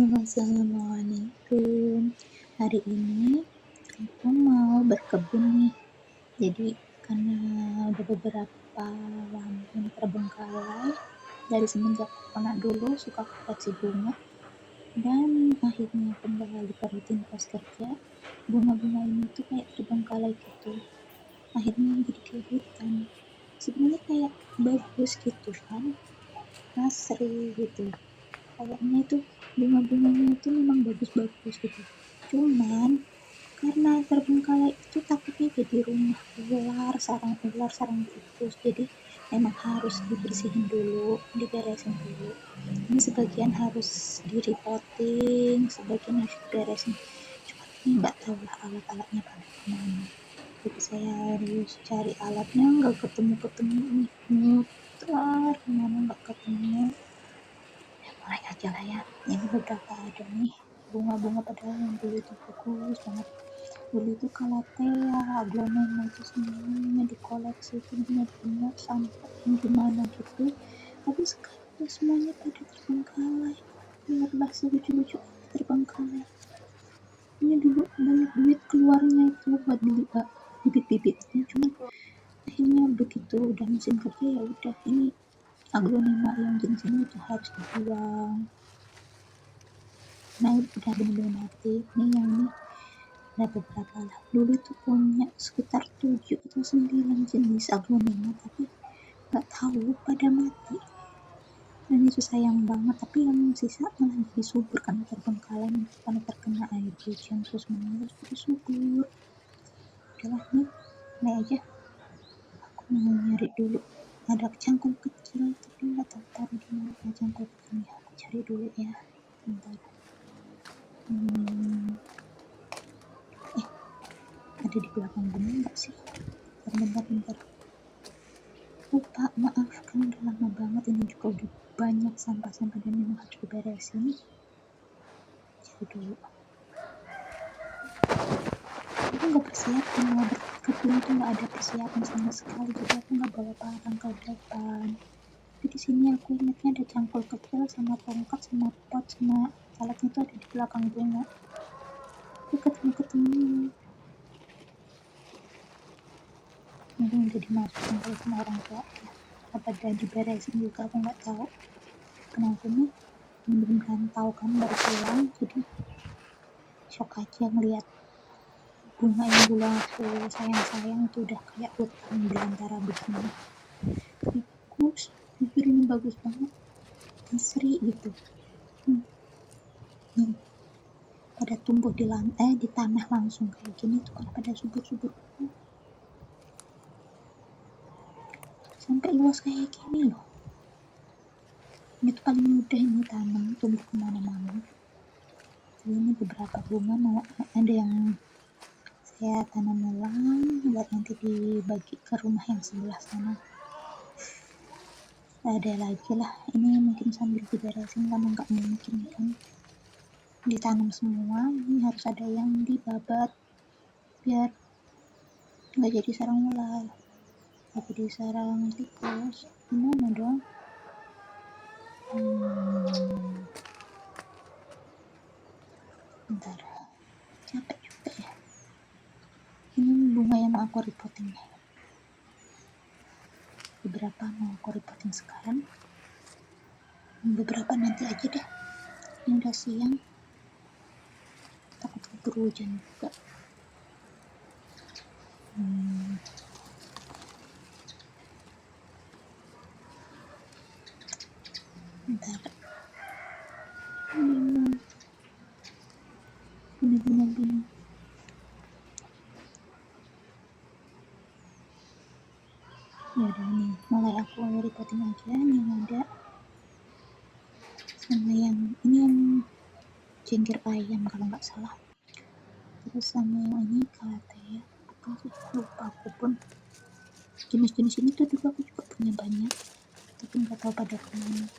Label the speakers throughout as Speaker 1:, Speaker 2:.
Speaker 1: Halo, assalamualaikum. Hari ini aku mau berkebun nih. Jadi karena udah beberapa lama ini terbengkalai dari semenjak anak dulu suka koleksi bunga, dan akhirnya kembali ke rutinitas kerja. Bunga-bunga ini tuh kayak terbengkalai gitu. Akhirnya jadi kayak hutan. Sebenarnya kayak bagus gitu kan, asri gitu. Kayaknya itu bunga-bunganya itu memang bagus-bagus gitu, cuman karena terbengkalai itu takutnya jadi rumah ular, sarang tikus, jadi memang harus dibersihin dulu, diberesin dulu. Ini sebagian harus di-repotting, sebagian harus diberesin, cuman ini nggak tahu lah alat-alatnya pada kemana. Jadi saya harus cari alatnya, nggak ketemu-ketemu nih, muter kemana nggak ketemu. Mulai aja lah ya. Ini beberapa ada nih bunga-bunga, padahal yang dulu itu bagus banget. Dulu itu kalatea, aglonema itu semuanya dikoleksi, itu benar-benar sampai yang gimana gitu. Tapi sekarang ya semuanya pada terbengkalai. Biarlah selucu-lucu terbengkalai. Ini dulu banyak duit keluarnya itu buat beli bibit-bibitnya, cuman akhirnya begitu udah musim kerja ya udah, ini aglonema yang jenis ini udah harus dibuang. Nah udah bener-bener mati. Nih yang ini ada beberapa lah. Dulu itu punya sekitar 7 atau 9 jenis aglonema, tapi nggak tahu pada mati. Dan itu sayang banget, tapi yang sisa malah jadi subur karena terbengkalai, karena terkena air hujan terus menerus jadi subur. Udahlah nih, mulai aja. Aku mau nyari dulu. Ada cangkul kecil tapi nggak tahu taruh di mana cangkul kecilnya. Aku cari dulu ya. Bentar. Ada di belakang bunga nggak sih? Bentar. Lupa, maafkan, udah lama banget. Ini juga udah banyak sampah-sampah dan memang harus diberesin. Cari dulu. Aku nggak persiapan mau berkebun tuh, nggak ada persiapan sama sekali, jadi aku nggak bawa barang ke depan. Tapi di sini aku ingatnya ada cangkul kecil sama tongkat sama pot sama alatnya tuh ada di belakang bunga. Tapi ketemu. Mungkin udah dimasukin kali sama orang tua ya. Apa udah diberesin juga aku nggak tahu. Kenapa nih? Belum tahu kan baru pulang, jadi shock aja ngeliat bunga yang dulu aku sayang-sayang itu udah kayak hutan belantara begini. Tapi bagus, jujur ini bagus banget, asri gitu. Pada tumbuh di lantai, di tanah langsung kayak gini tuh kan pada subur-subur sampai luas kayak gini loh. Ini tuh paling mudah ini tanam, tumbuh kemana-mana. Jadi ini beberapa bunga mau ada yang saya tanam ulang buat nanti dibagi ke rumah yang sebelah sana. Ada lagi lah, ini mungkin sambil diberesin karena nggak mungkin kan ditanam semua. Ini harus ada yang dibabat biar nggak jadi sarang ular, nggak jadi sarang tikus. Gimana dong? Bentar, capek juga ya. Ini bunga yang mau aku repotting nih. Beberapa mau aku repotting sekarang, beberapa nanti aja deh. Ini udah siang, takut keburu hujan juga. Bentar. Bener-bener ya udah nih, mulai aku repotting aja nih yang ada sama yang ini, yang jengger ayam kalau nggak salah, terus sama yang ini kalatea apa sih, lupa aku pun. Jenis-jenis ini tuh dulu aku juga punya banyak tapi nggak tahu pada kemana.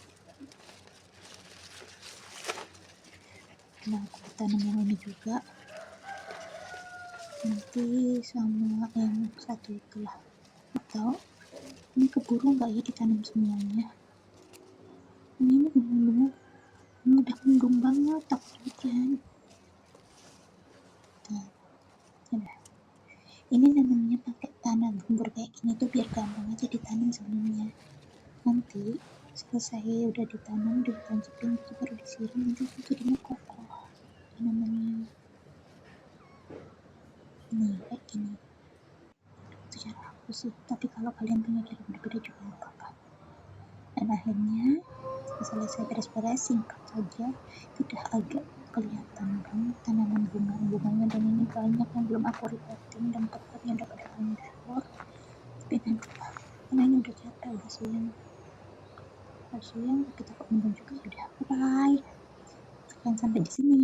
Speaker 1: Nah aku tanam yang ini juga nanti, sama yang satu itulah. Atau ini keburu nggak ya ditanam semuanya. Ini bener-bener udah mendung banget, takut hujan. Nah, udah. Ini nanamnya pakai tanah gembur kayak gini tuh biar gampang aja ditanam sebelumnya. Nanti selesai udah ditanam, udah ditancapin gitu baru disiram, nanti itu jadinya kokoh tanamannya. Nih kayak gini. Itu cara aku sih. Tapi kalau kalian punya cara berbeda juga nggak apa-apa. Dan akhirnya selesai beres-beres, singkat saja, sudah agak kelihatan kan tanaman bunga-bunganya, dan ini banyak yang belum aku repoting dan potnya udah pada hancur. Tapi nantilah, karena ini udah capek, udah siang, tapi takut mendung juga. Udah, bye bye, sekian sampai di sini.